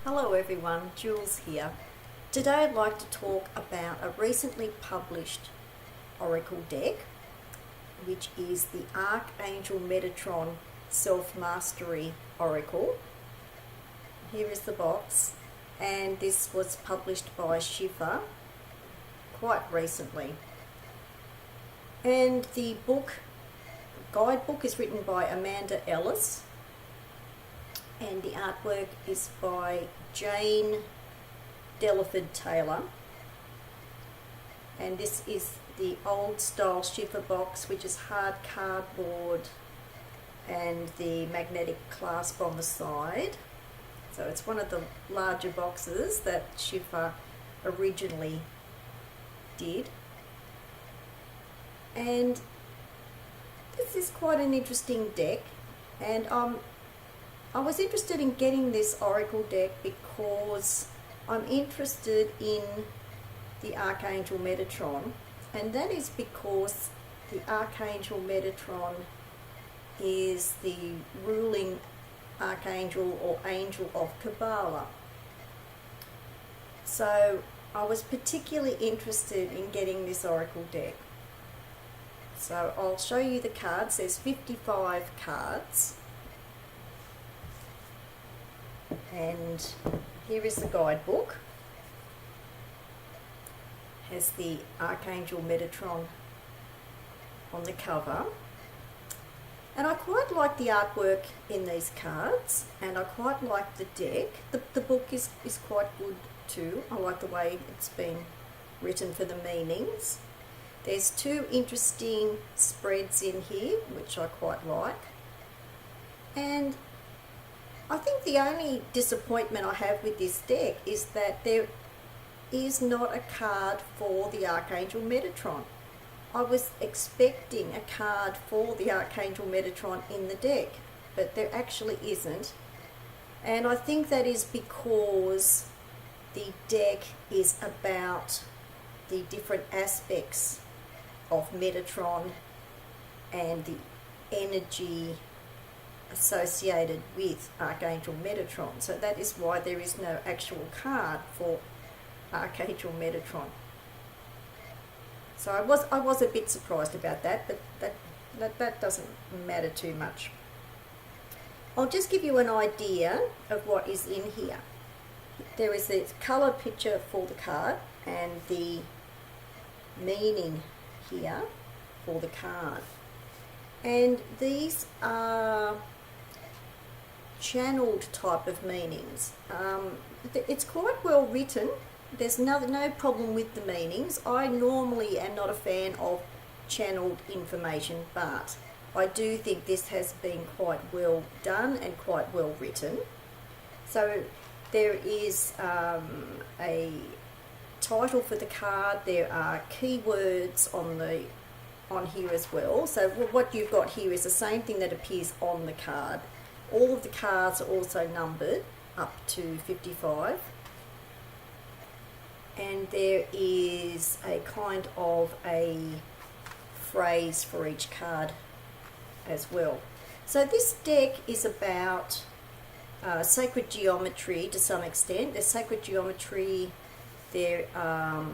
Hello everyone, Jules here. Today I'd like to talk about a recently published oracle deck, which is the Archangel Metatron Self-Mastery Oracle. Here is the box, and this was published by Schiffer quite recently. And the guidebook is written by Amanda Ellis, and the artwork is by Jane Delaford Taylor. And this is the old style Schiffer box, which is hard cardboard and the magnetic clasp on the side. So it's one of the larger boxes that Schiffer originally did. And this is quite an interesting deck, and I was interested in getting this oracle deck because I'm interested in the Archangel Metatron, and that is because the Archangel Metatron is the ruling archangel or angel of Kabbalah. So I was particularly interested in getting this oracle deck. So I'll show you the cards. There's 55 cards. And here is the guidebook. Has the Archangel Metatron on the cover. And I quite like the artwork in these cards, and I quite like the deck. The book is quite good too. I like the way it's been written for the meanings. There's two interesting spreads in here, which I quite like. And I think the only disappointment I have with this deck is that there is not a card for the Archangel Metatron. I was expecting a card for the Archangel Metatron in the deck, but there actually isn't. And I think that is because the deck is about the different aspects of Metatron and the energy associated with Archangel Metatron. So that is why there is no actual card for Archangel Metatron. So I was a bit surprised about that, but that doesn't matter too much. I'll just give you an idea of what is in here. There is the colour picture for the card and the meaning here for the card. And these are channeled type of meanings. It's quite well written. There's no problem with the meanings. I normally am not a fan of channeled information, but I do think this has been quite well done and quite well written. So there is a title for the card. There are keywords on here as well. So what you've got here is the same thing that appears on the card. All of the cards are also numbered up to 55. And there is a kind of a phrase for each card as well. So this deck is about sacred geometry to some extent. There's sacred geometry, there are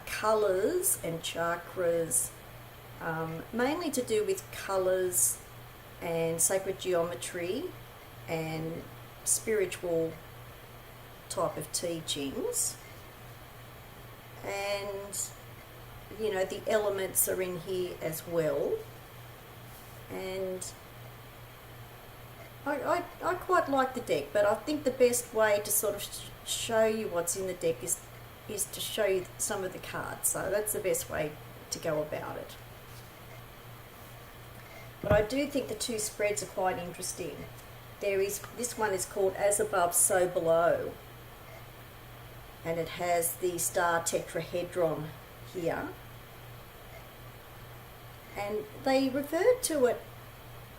colours and chakras, mainly to do with colours and sacred geometry and spiritual type of teachings. And you know, the elements are in here as well. And I quite like the deck, but I think the best way to sort of show you what's in the deck is to show you some of the cards. So that's the best way to go about it. But I do think the two spreads are quite interesting. This one is called As Above, So Below, and it has the star tetrahedron here. And they refer to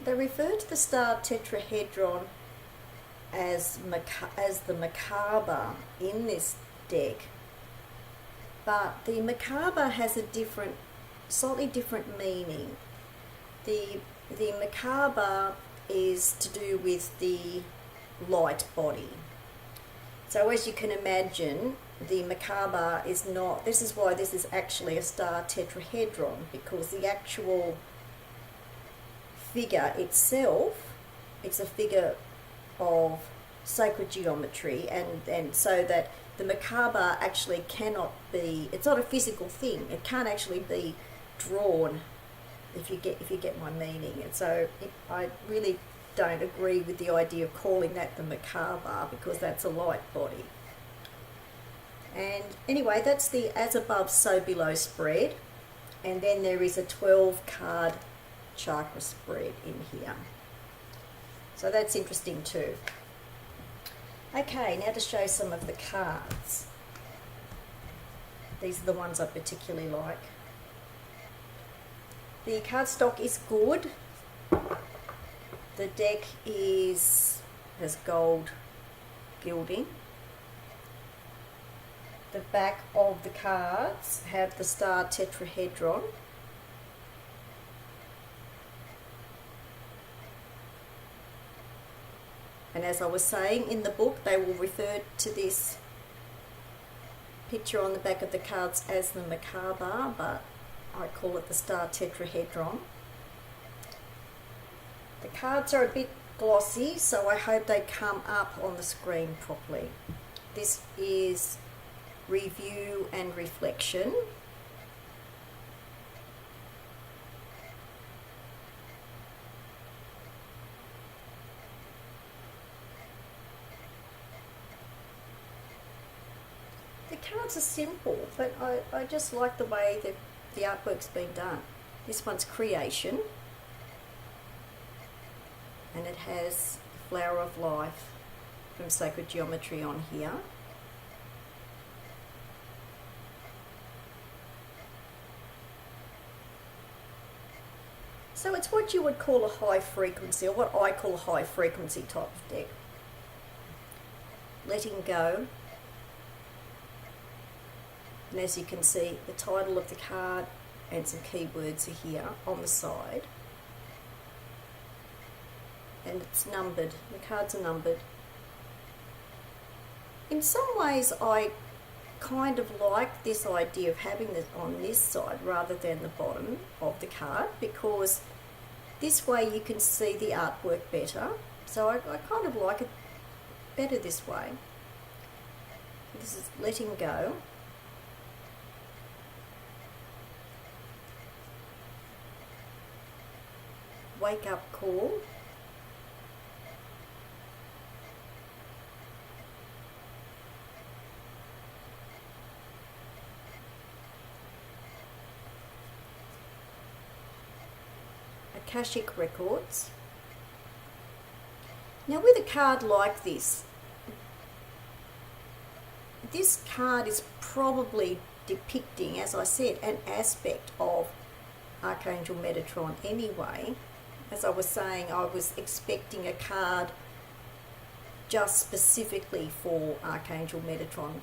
the star tetrahedron as the macabre in this deck. But the macabre has a slightly different meaning. The macabre is to do with the light body. So as you can imagine, the macabre is not, this is why this is actually a star tetrahedron, because the actual figure itself, it's a figure of sacred geometry, and so that the macabre actually cannot be, it's not a physical thing, it can't actually be drawn, if you get my meaning. And so I really don't agree with the idea of calling that the macabre, because that's a light body. And anyway, that's the as above so below spread, and then there is a 12 card chakra spread in here, so that's interesting too. Okay, now to show some of the cards. These are the ones I particularly like. The cardstock is good. The deck has gold gilding. The back of the cards have the star tetrahedron. And as I was saying, in the book they will refer to this picture on the back of the cards as the macabre, but I call it the star tetrahedron. The cards are a bit glossy, so I hope they come up on the screen properly. This is review and reflection. The cards are simple, but I just like the way that the artwork's been done. This one's creation, and it has the flower of life from sacred geometry on here. So it's what you would call a high frequency, or what I call a high frequency type of deck. Letting go. And as you can see, the title of the card and some keywords are here on the side. And it's numbered. The cards are numbered. In some ways, I kind of like this idea of having it on this side rather than the bottom of the card, because this way you can see the artwork better. So I kind of like it better this way. This is letting go. Wake up call. Akashic records. Now with a card like this card is probably depicting, as I said, an aspect of Archangel Metatron anyway. As I was saying, I was expecting a card just specifically for Archangel Metatron,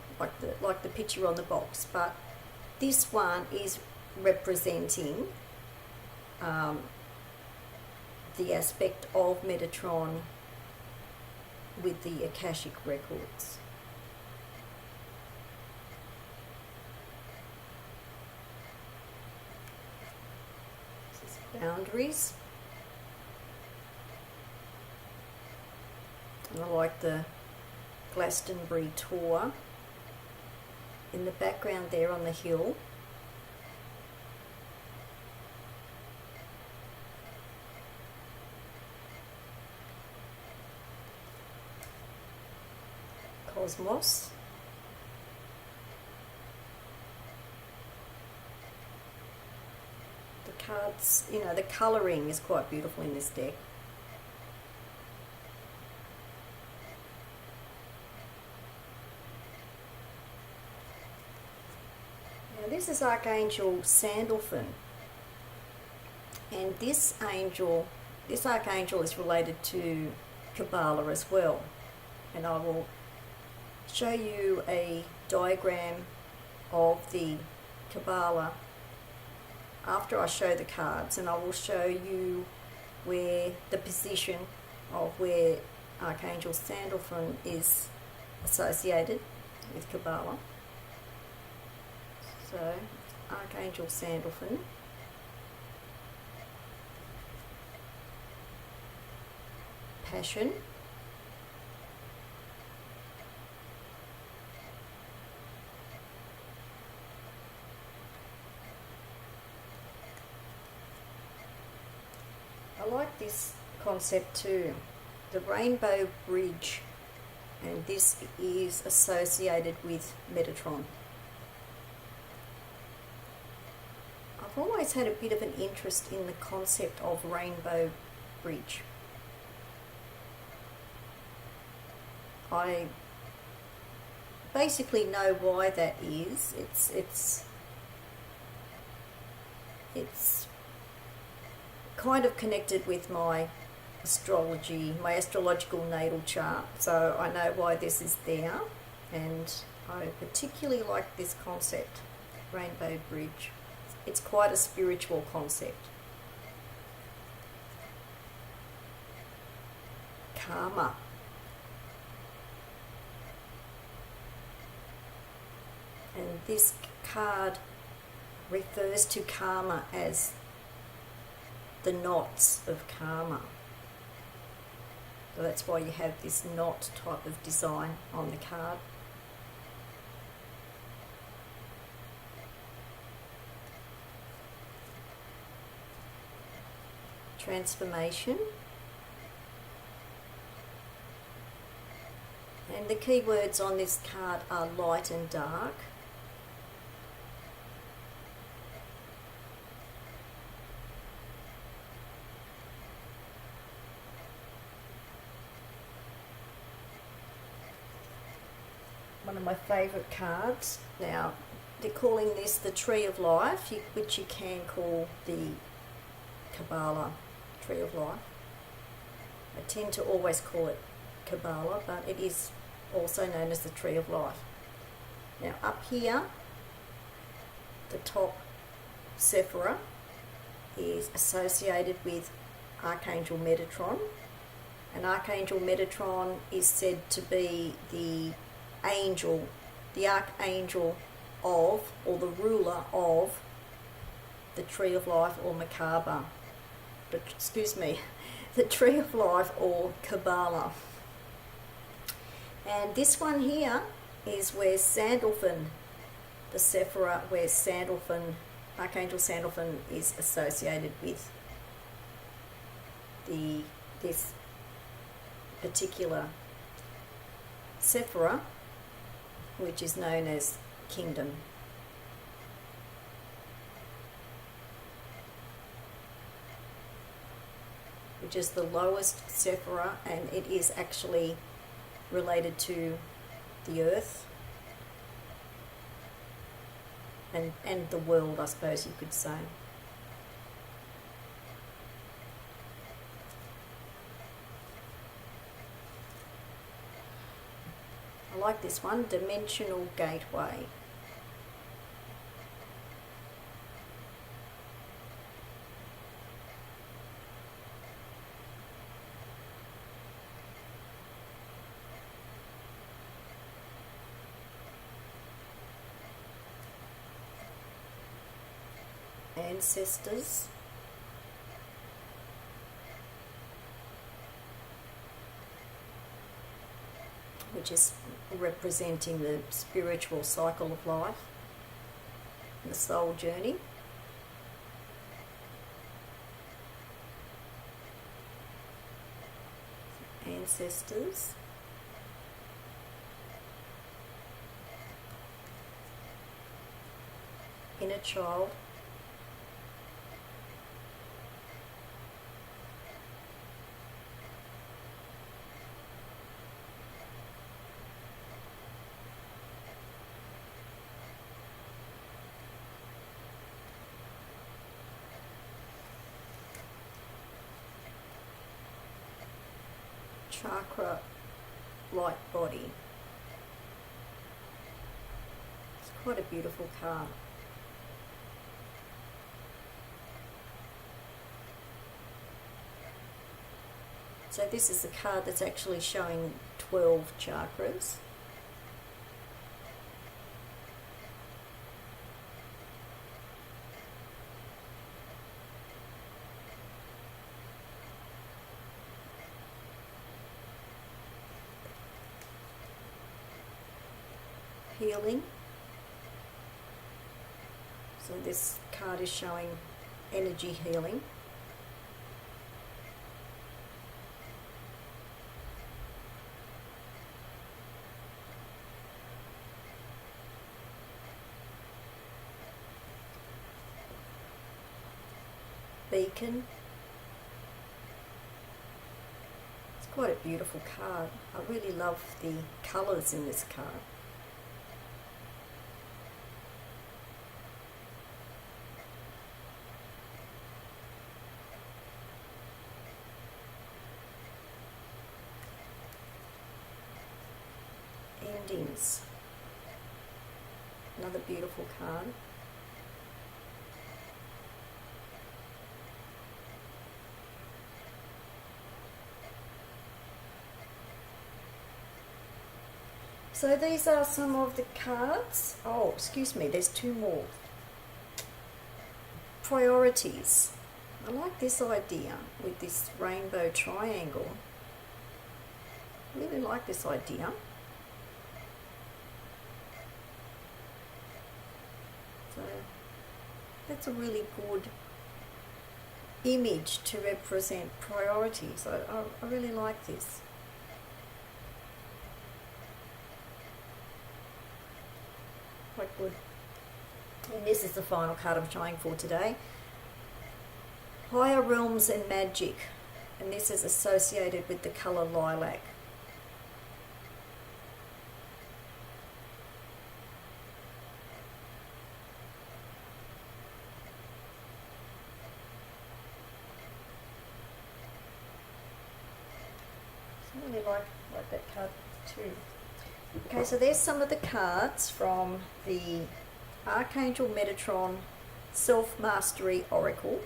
like the picture on the box, but this one is representing the aspect of Metatron with the Akashic records. This is boundaries. And I like the Glastonbury tour in the background there on the hill. Cosmos. The cards, you know, the colouring is quite beautiful in this deck. Now this is Archangel Sandalphon, and this archangel is related to Kabbalah as well, and I will show you a diagram of the Kabbalah after I show the cards, and I will show you where the position of where Archangel Sandalphon is associated with Kabbalah. So, Archangel Sandalphon, Passion, I like this concept too, the Rainbow Bridge, and this is associated with Metatron. I've always had a bit of an interest in the concept of Rainbow Bridge. I basically know why that is. It's kind of connected with my astrology, my astrological natal chart, so I know why this is there, and I particularly like this concept, Rainbow Bridge. It's quite a spiritual concept. Karma. And this card refers to karma as the knots of karma. So that's why you have this knot type of design on the card. Transformation. And the key words on this card are light and dark. One of my favourite cards. Now, they're calling this the Tree of Life, which you can call the Kabbalah Tree of Life. I tend to always call it Kabbalah, but it is also known as the Tree of Life. Now, up here, the top Schiffer is associated with Archangel Metatron, and Archangel Metatron is said to be the angel, the archangel of, or the ruler of, the Tree of Life or Macabre. But, excuse me, the Tree of Life or Kabbalah. And this one here is where Sandalphon, the Schiffer, where Sandalphon, Archangel Sandalphon is associated with this particular Schiffer, which is known as Kingdom. Which is the lowest Schiffer, and it is actually related to the earth and the world, I suppose you could say. I like this one, Dimensional Gateway. Ancestors. Which is representing the spiritual cycle of life, the soul journey. Ancestors. Inner child. Chakra, light body. It's quite a beautiful card. So this is the card that's actually showing 12 chakras, healing. So this card is showing energy healing. Beacon. It's quite a beautiful card. I really love the colours in this card. Endings. Another beautiful card. So these are some of the cards. Oh, excuse me, there's two more. Priorities. I like this idea with this rainbow triangle. I really like this idea. So that's a really good image to represent priorities. I really like this. Quite good. And this is the final card I'm trying for today. Higher Realms and Magic. And this is associated with the colour lilac. So I really like that card too. Okay, so there's some of the cards from the Archangel Metatron Self-Mastery Oracle.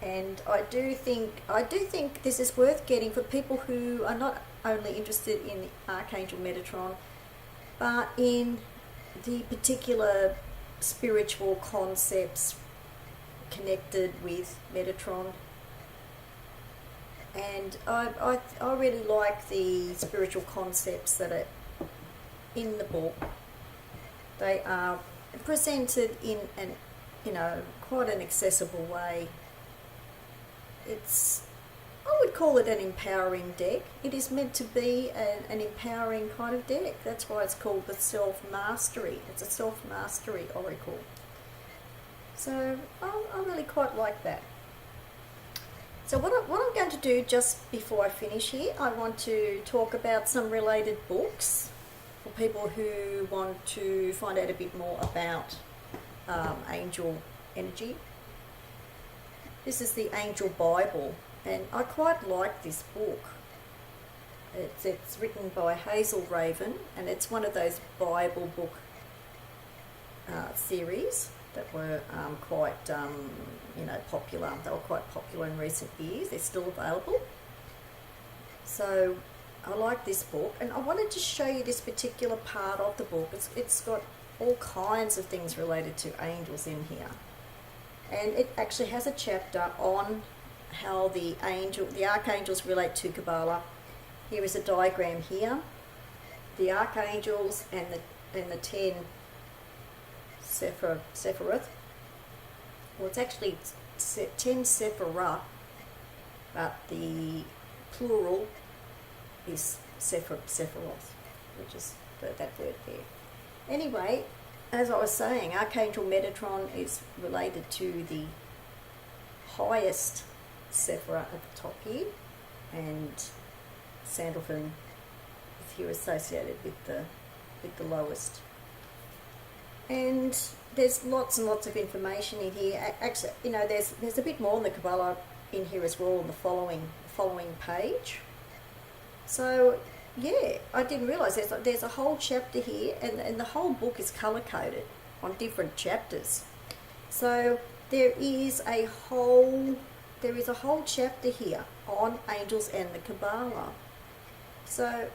And I do think this is worth getting for people who are not only interested in the Archangel Metatron, but in the particular spiritual concepts connected with Metatron. And I really like the spiritual concepts that are in the book. They are presented in quite an accessible way. I would call it an empowering deck. It is meant to be an empowering kind of deck. That's why it's called the Self-Mastery. It's a Self-Mastery Oracle. So I really quite like that. So what I'm going to do just before I finish here, I want to talk about some related books for people who want to find out a bit more about angel energy. This is the Angel Bible, and I quite like this book. It's written by Hazel Raven, and it's one of those Bible book series that were quite popular. They were quite popular in recent years. They're still available. So I like this book, and I wanted to show you this particular part of the book. It's got all kinds of things related to angels in here, and it actually has a chapter on how the archangels relate to Kabbalah. Here is a diagram here. The archangels and the 10 Sephiroth. Well, it's actually 10 Sephirah, but the plural is Sephiroth, which is that word there. Anyway, as I was saying, Archangel Metatron is related to the highest Sephirah at the top here, and Sandalphon is here associated with the lowest. And there's lots and lots of information in here. Actually, there's a bit more on the Kabbalah in here as well on the following page. So yeah, I didn't realise there's a whole chapter here, and the whole book is colour coded on different chapters. So there is a whole chapter here on angels and the Kabbalah. So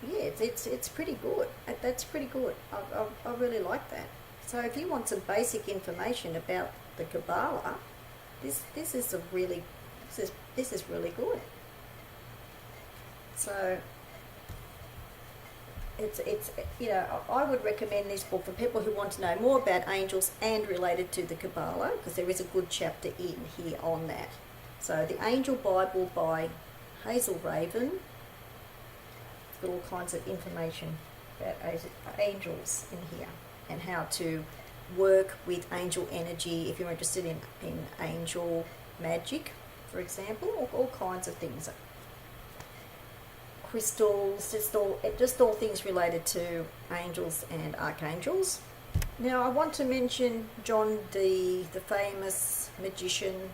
yeah, it's pretty good. That's pretty good. I really like that. So if you want some basic information about the Kabbalah, this is really good. So it's you know, I would recommend this book for people who want to know more about angels and related to the Kabbalah, because there is a good chapter in here on that. So the Angel Bible by Hazel Raven. It's got all kinds of information about angels in here and how to work with angel energy if you're interested in angel magic, for example, all kinds of things. Crystals, just all things related to angels and archangels. Now I want to mention John Dee, the famous magician,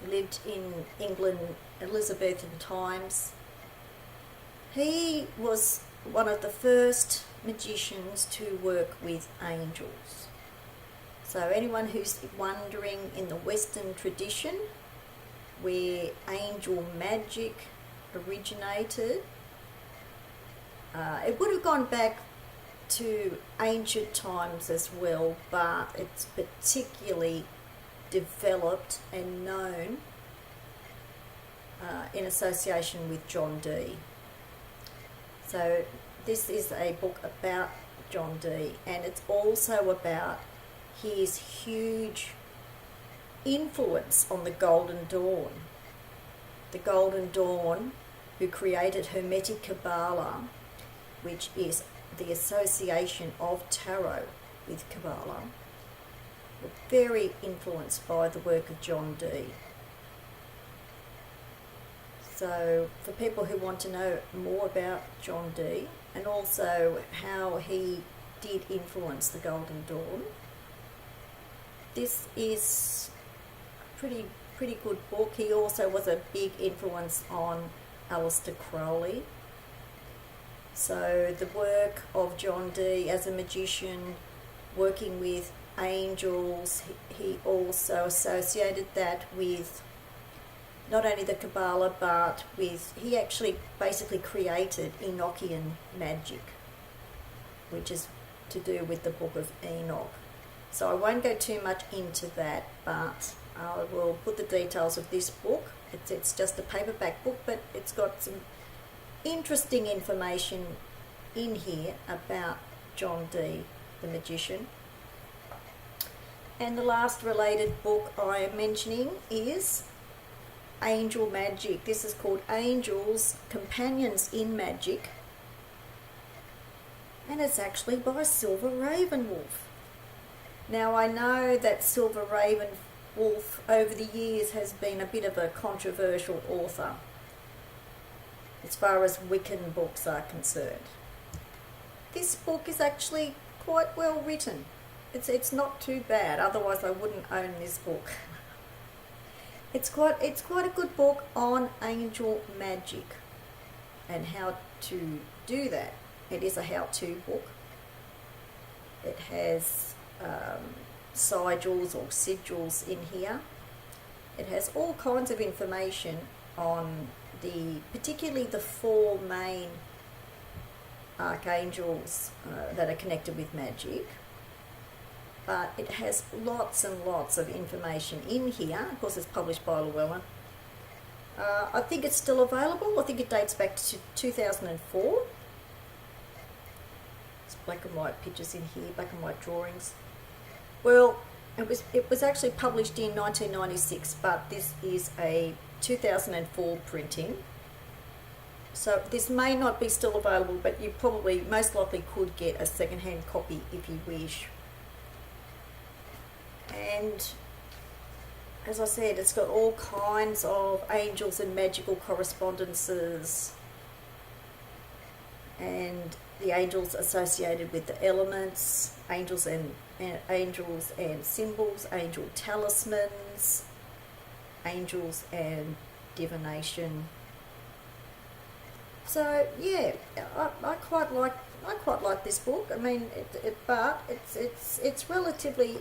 lived in England, Elizabethan times. He was one of the first magicians to work with angels. So anyone who's wondering, in the Western tradition where angel magic originated, it would have gone back to ancient times as well, but it's particularly developed and known in association with John Dee. So this is a book about John Dee, and it's also about his huge influence on the Golden Dawn. The Golden Dawn, who created Hermetic Kabbalah, which is the association of tarot with Kabbalah, were very influenced by the work of John Dee. So for people who want to know more about John Dee and also how he did influence the Golden Dawn, this is a pretty good book. He also was a big influence on Aleister Crowley. So the work of John Dee as a magician, working with angels, he also associated that with not only the Kabbalah, but with, he actually basically created Enochian magic, which is to do with the Book of Enoch. So I won't go too much into that, but I will put the details of this book. It's just a paperback book, but it's got some interesting information in here about John Dee, the magician. And the last related book I am mentioning is Angel Magick. This is called Angels, Companions in Magick, and it's actually by Silver RavenWolf. Now I know that Silver RavenWolf over the years has been a bit of a controversial author as far as Wiccan books are concerned. This book is actually quite well written. It's not too bad, otherwise I wouldn't own this book. It's quite a good book on angel magic and how to do that. It is a how-to book. It has sigils or sigils in here. It has all kinds of information on particularly the four main archangels that are connected with magic. But it has lots and lots of information in here. Of course, it's published by Llewellyn. I think it's still available. I think it dates back to 2004. It's black and white pictures in here, black and white drawings. Well, it was actually published in 1996, but this is a 2004 printing. So this may not be still available, but you probably most likely could get a second-hand copy if you wish. And as I said, it's got all kinds of angels and magical correspondences, and the angels associated with the elements, angels and symbols, angel talismans, angels and divination. So yeah, I quite like this book. I mean, but it's relatively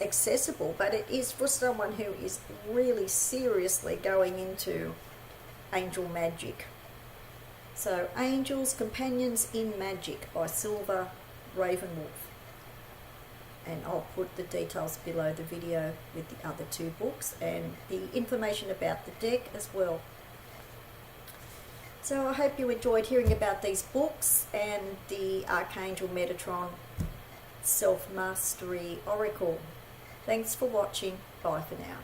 accessible, but it is for someone who is really seriously going into angel magic. So, Angels, Companions in Magick by Silver RavenWolf. And I'll put the details below the video with the other two books and the information about the deck as well. So I hope you enjoyed hearing about these books and the Archangel Metatron Self-Mastery Oracle. Thanks for watching. Bye for now.